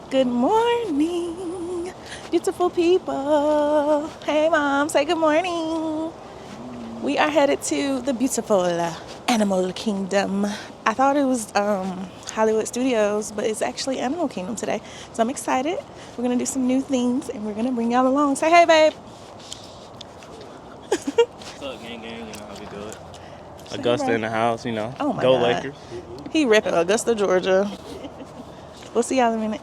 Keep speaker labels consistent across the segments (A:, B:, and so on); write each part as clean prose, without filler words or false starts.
A: Good morning, beautiful people. Hey, Mom, say good morning. We are headed to the beautiful Animal Kingdom. I thought it was Hollywood Studios, but it's actually Animal Kingdom today. So I'm excited. We're going to do some new things, and we're going to bring y'all along. Say hey, babe.
B: What's up, gang? You know how we do it. Augusta in the house, you know.
A: Oh, my
B: Go
A: God.
B: Lakers.
A: He ripping Augusta, Georgia. We'll see y'all in a minute.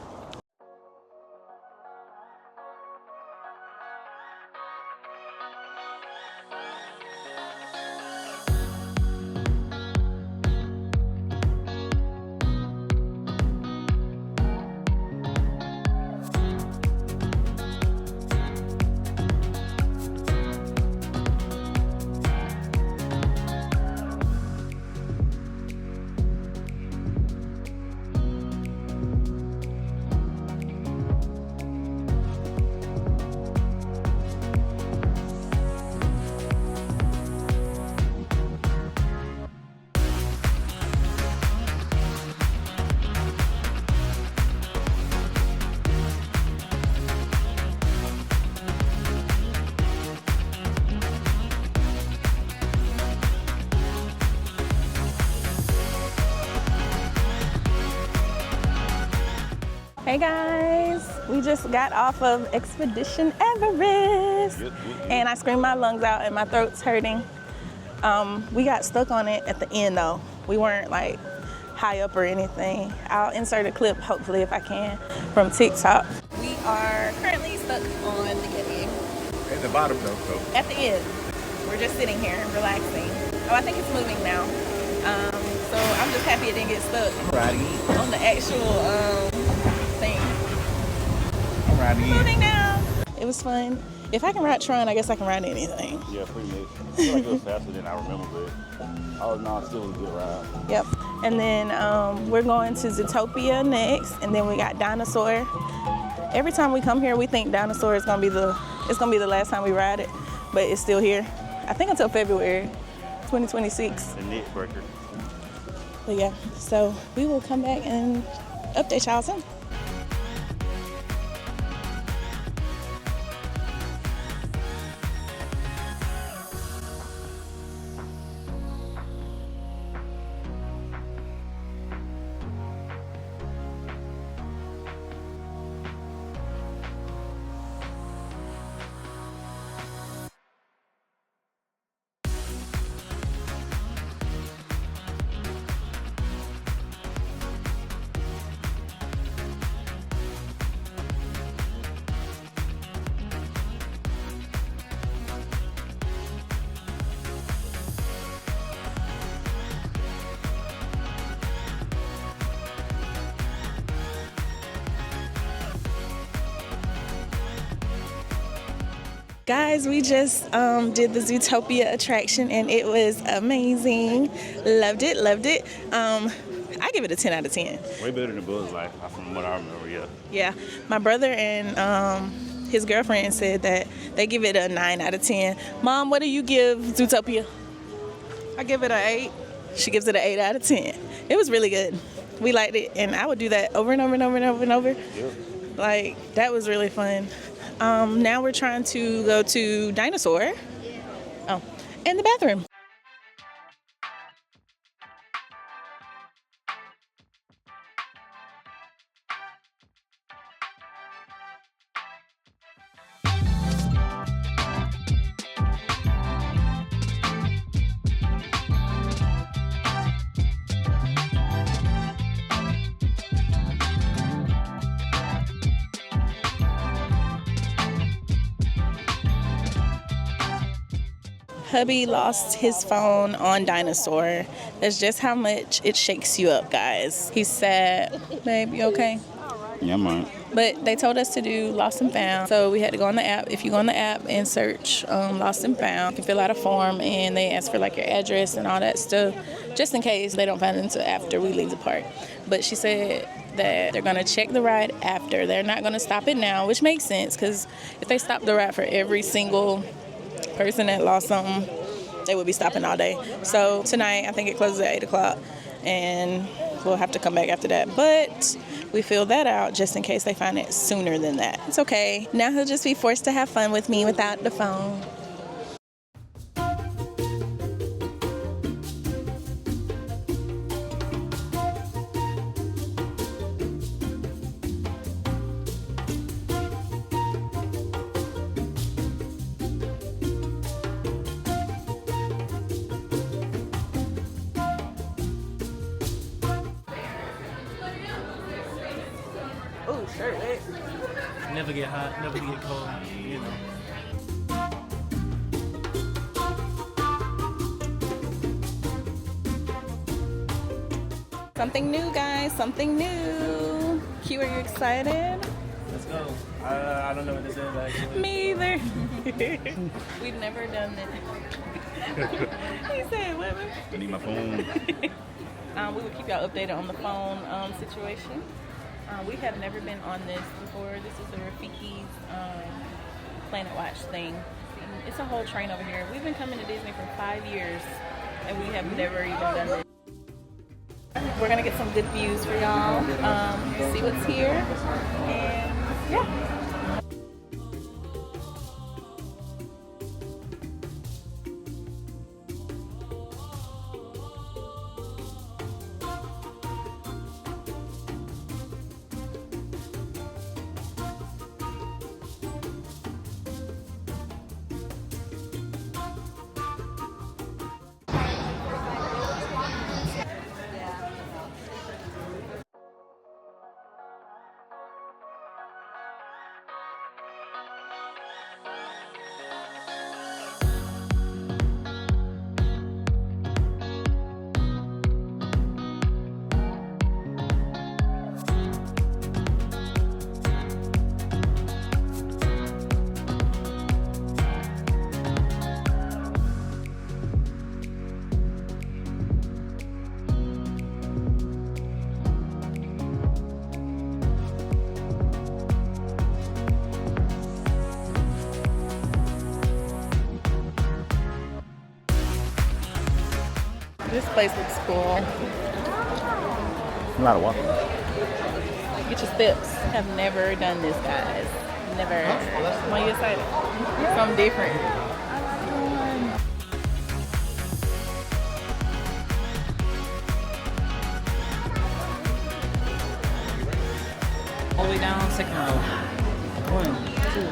A: Hey guys, we just got off of Expedition Everest, and I screamed my lungs out and my throat's hurting. We got stuck on it at the end though. We weren't like high up or anything. I'll insert a clip hopefully if I can from TikTok. We are currently stuck on the end.
C: At the bottom though, so.
A: At the end. We're just sitting here relaxing. Oh, I think it's moving now. So I'm just happy it didn't get stuck on the actual thing.
C: I'm riding in.
A: Moving now. It was fun. If I can ride Tron, I guess I can ride anything.
B: Yeah, pretty much. I feel like it was faster than I remember, but all in all, it still was a good ride.
A: Yep. And then we're going to Zootopia next, and then we got Dinosaur. Every time we come here, we think Dinosaur is gonna be the last time we ride it, but it's still here. I think until February 2026.
B: The net breaker.
A: But yeah, so we will come back and update y'all soon. Guys, we just did the Zootopia attraction and it was amazing. Loved it. I give it a 10 out of 10.
B: Way better than Buzz Life, from what I remember, yeah.
A: Yeah, my brother and his girlfriend said that they give it a 9 out of 10. Mom, what do you give Zootopia?
D: I give it an 8.
A: She gives it an 8 out of 10. It was really good. We liked it, and I would do that over and over and over and over and over.
B: Yep.
A: Like, that was really fun. Now we're trying to go to Dinosaur. Oh, and the bathroom. Hubby lost his phone on Dinosaur. That's just how much it shakes you up, guys. He's sad. Babe, you okay?
B: Yeah, man.
A: But they told us to do Lost and Found, so we had to go on the app. If you go on the app and search Lost and Found, you can fill out a form, and they ask for like your address and all that stuff, just in case they don't find it until after we leave the park. But she said that they're gonna check the ride after. They're not gonna stop it now, which makes sense, because if they stop the ride for every single person that lost something, they would be stopping all day. So tonight, I think it closes at 8 o'clock, and we'll have to come back after that. But we fill that out just in case they find it sooner than that. It's okay. Now he'll just be forced to have fun with me without the phone. Oh, sure.
E: Never get hot, never get cold, you know.
A: Something new, guys. Something new. Q, are you excited?
E: Let's go. I don't know what this is actually.
A: Me either. We've never done this. He said, what?
B: I need my phone.
A: We will keep y'all updated on the phone situation. We have never been on this before. This is the Rafiki's Planet Watch thing. And it's a whole train over here. We've been coming to Disney for 5 years, and we have never even done this. We're gonna get some good views for y'all. See what's here, and yeah. This place looks cool.
B: A lot of walking.
A: Get your steps. Have never done this, guys. Never. Why are you excited? Something different.
F: All the way down, second row. 1, 2.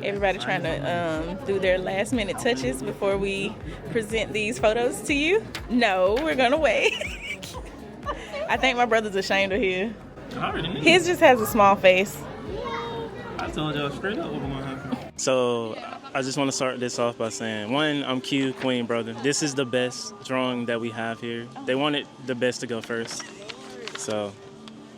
A: Everybody trying to do their last minute touches before we present these photos to you. No, we're gonna wait. I think my brother's ashamed of his.
E: I already knew.
A: His just has a small face.
E: I told y'all straight up what was gonna happen.
G: So I just want to start this off by saying, one, I'm Q, Queen brother. This is the best drawing that we have here. They wanted the best to go first. So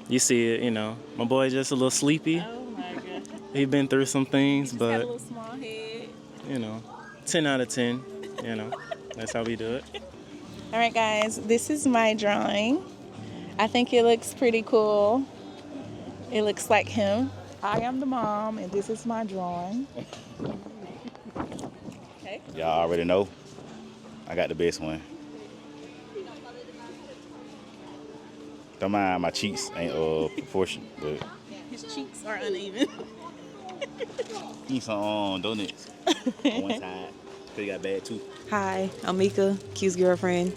G: you see it, you know. My boy just a little sleepy.
A: Oh my god.
G: He been through some things,
A: Got a
G: but
A: little small head.
G: you know, 10 out of 10, you know. That's how we do it.
A: All right, guys, this is my drawing. I think it looks pretty cool. It looks like him. I am the mom, and this is my drawing. Okay.
B: Y'all already know. I got the best one. Don't mind my cheeks ain't proportionate, but
A: His cheeks are uneven.
B: eat some donuts on one side. Cause you got bad too.
D: Hi, I'm Mika, Q's girlfriend.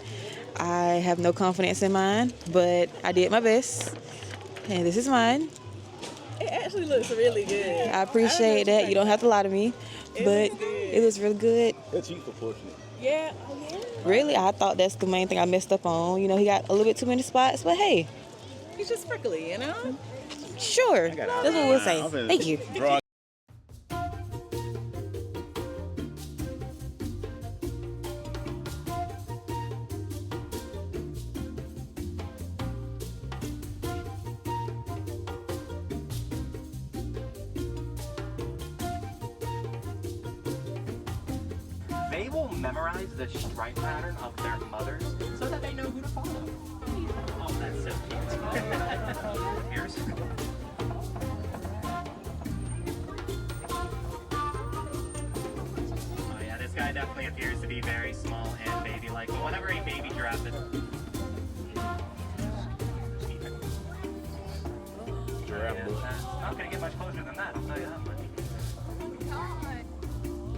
D: I have no confidence in mine, but I did my best. And this is mine.
A: It actually looks really good.
D: I appreciate that. You don't have to lie to me, but it looks really good.
B: Your cheeks proportionate.
A: Yeah.
D: Really, I thought that's the main thing I messed up on. You know, he got a little bit too many spots, but hey,
A: He's just sprinkly, you know?
D: sure. That's what we'll say. Thank you.
B: Draw.
H: They will memorize the stripe pattern of their mothers so that they know who to follow. Oh, that's so cute. Here's oh yeah, this guy definitely appears to be very small and baby-like. But whenever a baby giraffe It's not gonna get much closer than that, I'll tell you that much.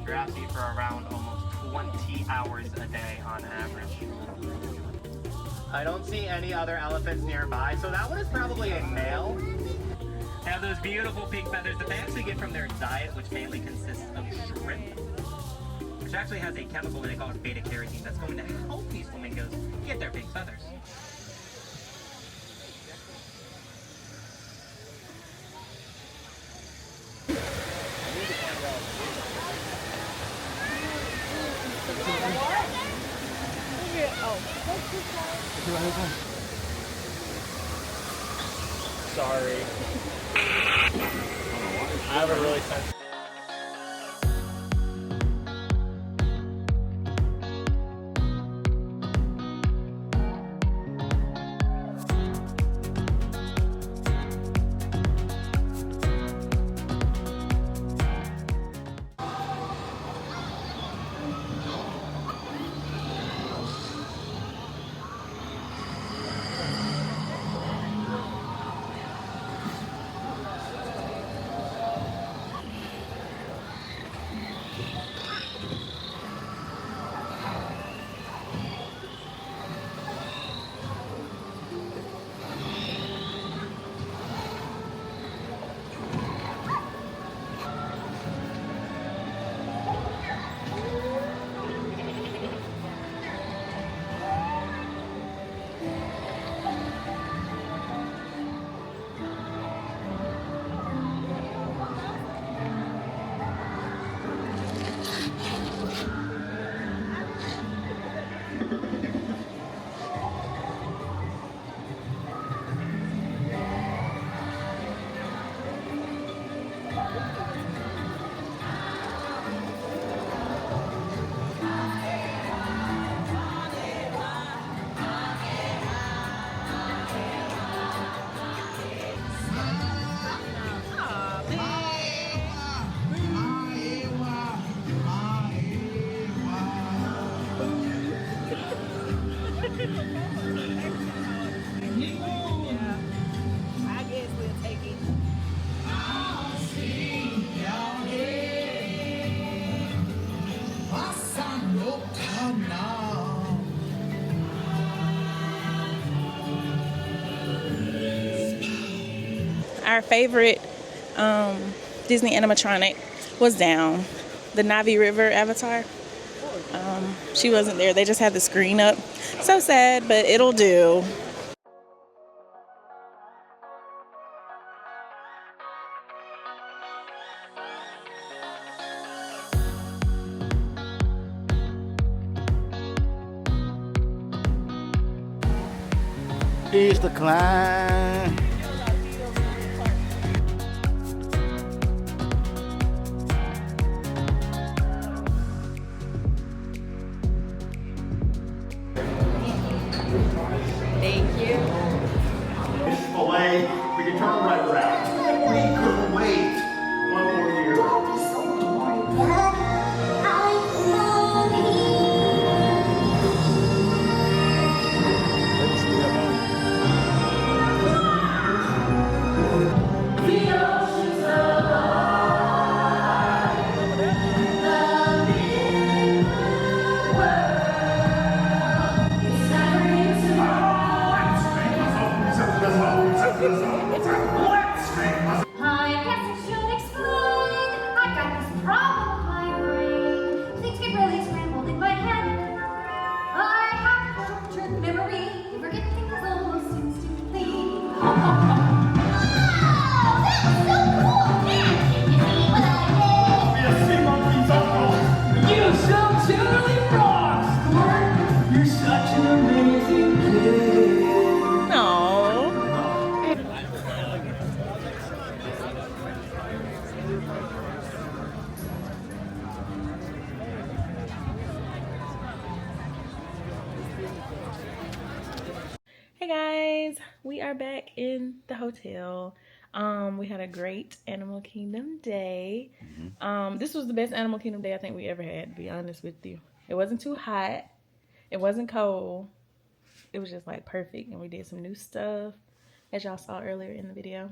H: Giraffes eat for around almost 20 hours a day on average. I don't see any other elephants nearby, so that one is probably a male. They have those beautiful pink feathers that they actually get from their diet, which mainly consists of shrimp, which actually has a chemical they call beta carotene that's going to help these flamingos get their pink feathers. Sorry. I have a really sensitive.
A: Our favorite Disney animatronic was down. The Navi River Avatar. She wasn't there. They just had the screen up. So sad, but it'll do.
B: It's the climb.
I: Away, we can turn right around. We couldn't wait one more year.
J: I guess I should explain. I got this problem with my brain. Things get really scrambled in my head. I have short-term memory. Forget things almost instantly. Wow, that was so cool! Man, can you see what I did?
I: You so totally rock, Squirt. You're such an amazing kid.
A: No. Hey guys, we are back in the hotel. We had a great Animal Kingdom day. This was the best Animal Kingdom day I think we ever had, to be honest with you. It wasn't too hot. It wasn't cold. It was just like perfect, and we did some new stuff, as y'all saw earlier in the video.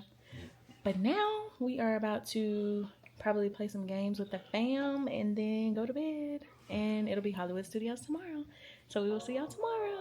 A: But now we are about to probably play some games with the fam and then go to bed. And it'll be Hollywood Studios tomorrow. So we will see y'all tomorrow.